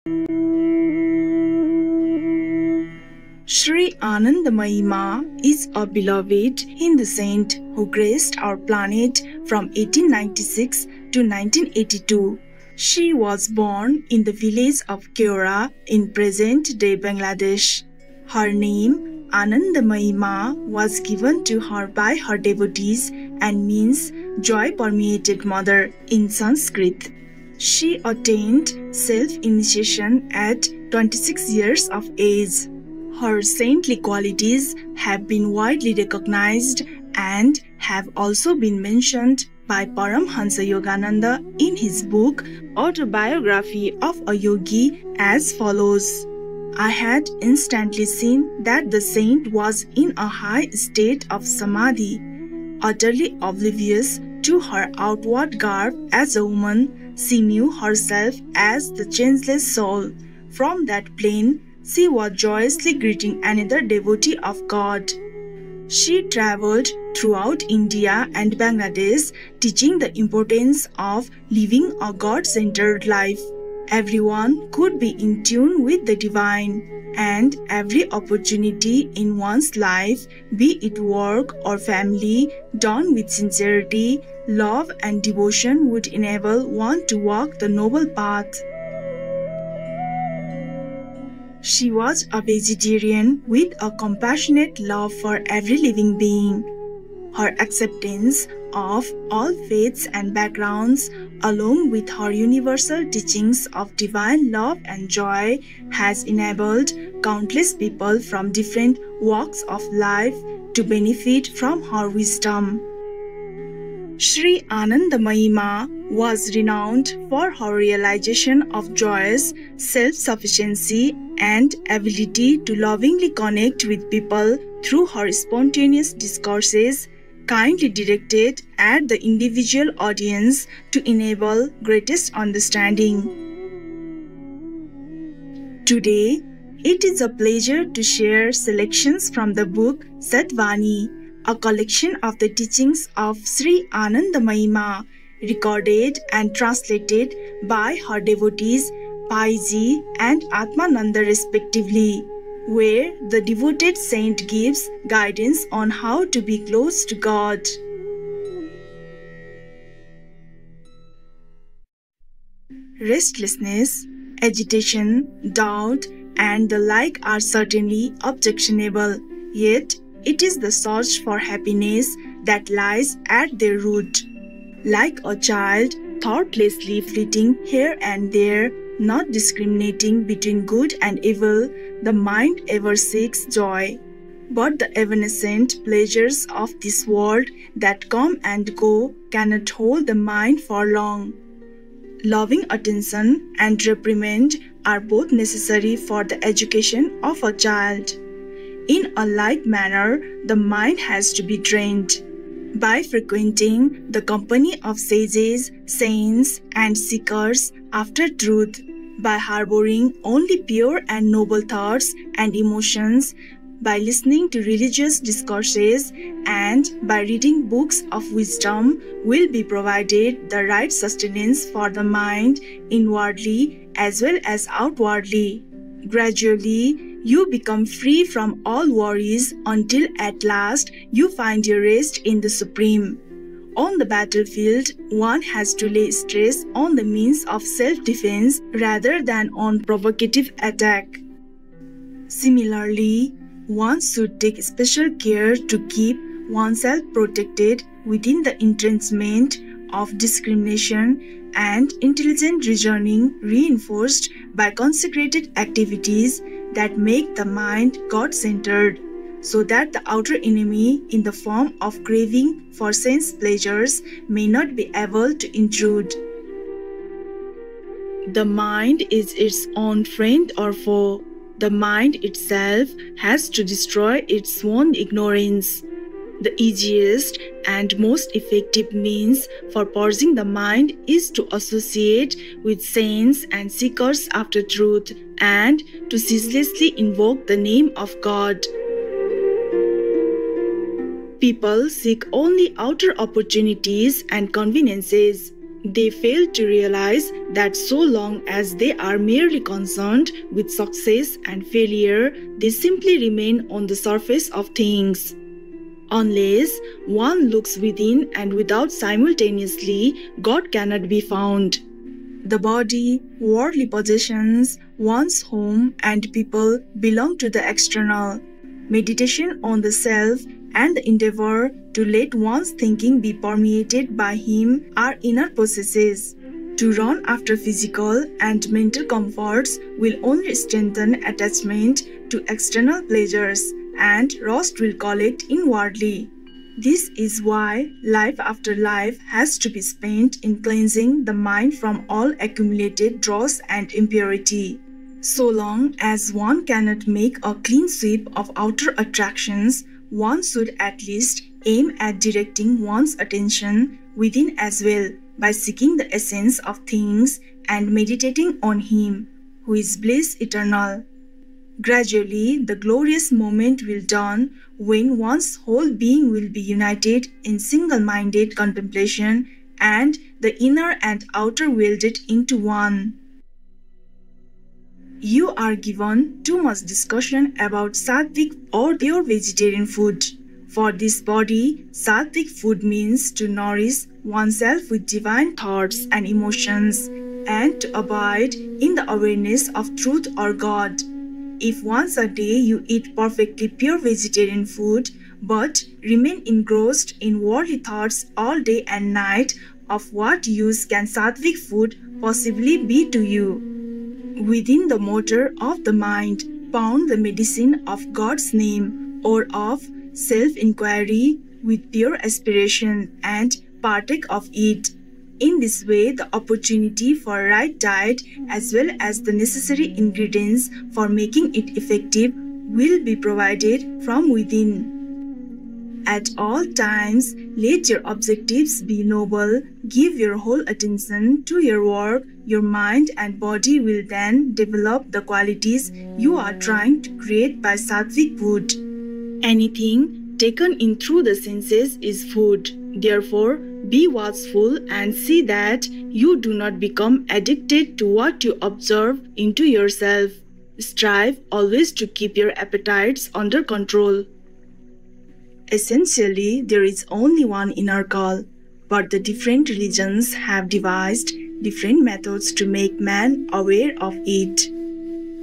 Sri Anandamayi Ma is a beloved Hindu saint who graced our planet from 1896 to 1982. She was born in the village of Keora in present-day Bangladesh. Her name, Anandamayi Ma, was given to her by her devotees and means joy-permeated mother in Sanskrit. She attained self-initiation at 26 years of age. Her saintly qualities have been widely recognized and have also been mentioned by Paramhansa Yogananda in his book Autobiography of a Yogi as follows. I had instantly seen that the saint was in a high state of samadhi, utterly oblivious to her outward garb as a woman. She knew herself as the changeless soul. From that plane, she was joyously greeting another devotee of God. She traveled throughout India and Bangladesh, teaching the importance of living a God-centered life. Everyone could be in tune with the divine, and every opportunity in one's life, be it work or family, done with sincerity, love and devotion would enable one to walk the noble path. She was a vegetarian with a compassionate love for every living being. Her acceptance of all faiths and backgrounds, along with her universal teachings of divine love and joy, has enabled countless people from different walks of life to benefit from her wisdom. Sri Anandamayi Ma was renowned for her realization of joyous self-sufficiency and ability to lovingly connect with people through her spontaneous discourses, kindly directed at the individual audience to enable greatest understanding. Today, it is a pleasure to share selections from the book Vani, a collection of the teachings of Sri Anandamayi Ma, recorded and translated by her devotees Paiji and Atmananda respectively, where the devoted saint gives guidance on how to be close to God. Restlessness, agitation, doubt, and the like are certainly objectionable, yet it is the search for happiness that lies at their root. Like a child, thoughtlessly flitting here and there, not discriminating between good and evil, the mind ever seeks joy. But the evanescent pleasures of this world that come and go cannot hold the mind for long. Loving attention and reprimand are both necessary for the education of a child. In a like manner, the mind has to be trained. By frequenting the company of sages, saints, and seekers after truth, by harboring only pure and noble thoughts and emotions, by listening to religious discourses, and by reading books of wisdom, will be provided the right sustenance for the mind inwardly as well as outwardly. Gradually, you become free from all worries until at last you find your rest in the Supreme. On the battlefield, one has to lay stress on the means of self-defense rather than on provocative attack. Similarly, one should take special care to keep oneself protected within the entrenchment of discrimination and intelligent reasoning reinforced by consecrated activities that make the mind God-centered, so that the outer enemy in the form of craving for sense pleasures may not be able to intrude. The mind is its own friend or foe. The mind itself has to destroy its own ignorance. The easiest and most effective means for purging the mind is to associate with saints and seekers after truth and to ceaselessly invoke the name of God. People seek only outer opportunities and conveniences. They fail to realize that so long as they are merely concerned with success and failure, they simply remain on the surface of things. Unless one looks within and without simultaneously, God cannot be found. The body, worldly possessions, one's home and people belong to the external. Meditation on the self and the endeavor to let one's thinking be permeated by Him are inner processes. To run after physical and mental comforts will only strengthen attachment to external pleasures, and rust will collect inwardly. This is why life after life has to be spent in cleansing the mind from all accumulated dross and impurity. So long as one cannot make a clean sweep of outer attractions, one should at least aim at directing one's attention within as well by seeking the essence of things and meditating on Him, who is bliss eternal. Gradually, the glorious moment will dawn when one's whole being will be united in single-minded contemplation and the inner and outer welded into one. You are given too much discussion about sattvic or pure vegetarian food. For this body, sattvic food means to nourish oneself with divine thoughts and emotions and to abide in the awareness of truth or God. If once a day you eat perfectly pure vegetarian food but remain engrossed in worldly thoughts all day and night, of what use can sattvic food possibly be to you? Within the motor of the mind, pound the medicine of God's name or of self-inquiry with pure aspiration and partake of it. In this way, the opportunity for right diet as well as the necessary ingredients for making it effective will be provided from within. At all times, let your objectives be noble. Give your whole attention to your work. Your mind and body will then develop the qualities you are trying to create by sattvic food. Anything taken in through the senses is food. Therefore, be watchful and see that you do not become addicted to what you observe into yourself. Strive always to keep your appetites under control. Essentially, there is only one inner call, but the different religions have devised different methods to make man aware of it.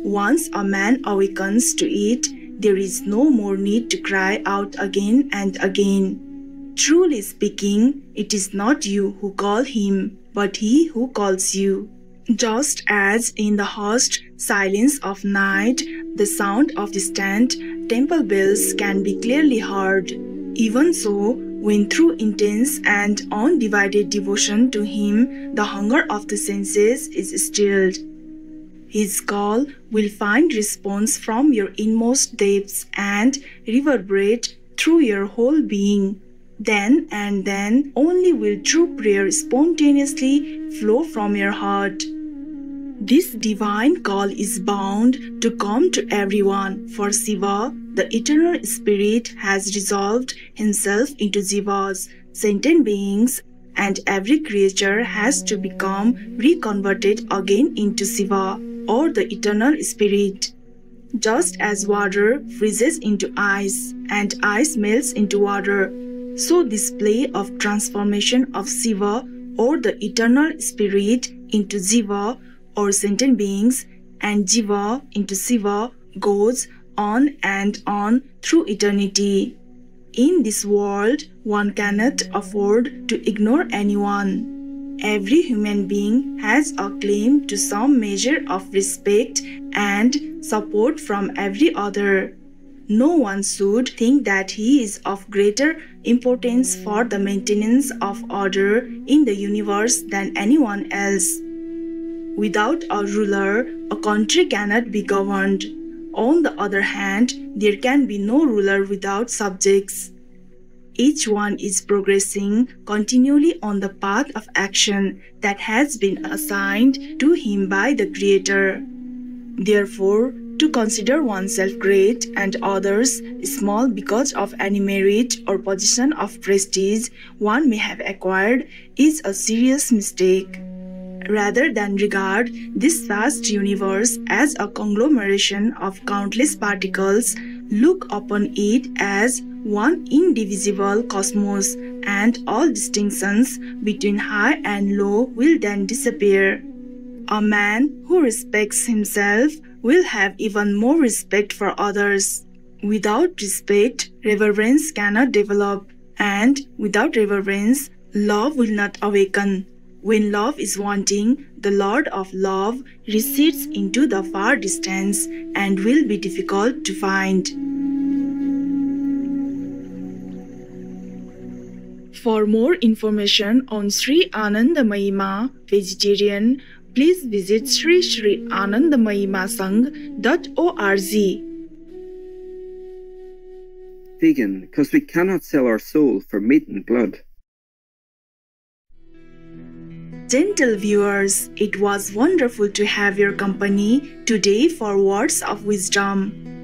Once a man awakens to it, there is no more need to cry out again and again. Truly speaking, it is not you who call him, but he who calls you. Just as in the hushed silence of night, the sound of distant temple bells can be clearly heard, even so, when through intense and undivided devotion to him, the hunger of the senses is stilled, his call will find response from your inmost depths and reverberate through your whole being. Then and then only will true prayer spontaneously flow from your heart. This divine call is bound to come to everyone, for Shiva, the eternal spirit, has resolved himself into Jivas, sentient beings, and every creature has to become reconverted again into Shiva, or the eternal spirit. Just as water freezes into ice and ice melts into water, so this play of transformation of Shiva or the eternal spirit into Jiva or sentient beings and Jiva into Shiva goes on and on through eternity. In this world, one cannot afford to ignore anyone. Every human being has a claim to some measure of respect and support from every other. No one should think that he is of greater importance for the maintenance of order in the universe than anyone else. Without a ruler, a country cannot be governed. On the other hand, there can be no ruler without subjects. Each one is progressing continually on the path of action that has been assigned to him by the Creator. Therefore, To consider oneself great and others small because of any merit or position of prestige one may have acquired is a serious mistake. Rather than regard this vast universe as a conglomeration of countless particles, look upon it as one indivisible cosmos, and all distinctions between high and low will then disappear. A man who respects himself will have even more respect for others. Without respect, reverence cannot develop, and without reverence, love will not awaken. When love is wanting, the Lord of love recedes into the far distance and will be difficult to find. For more information on Sri Anandamayi Ma, vegetarian, please visit sri-sri-anandamayimasang.org. Vegan, because we cannot sell our soul for meat and blood. Gentle viewers, it was wonderful to have your company today for words of wisdom.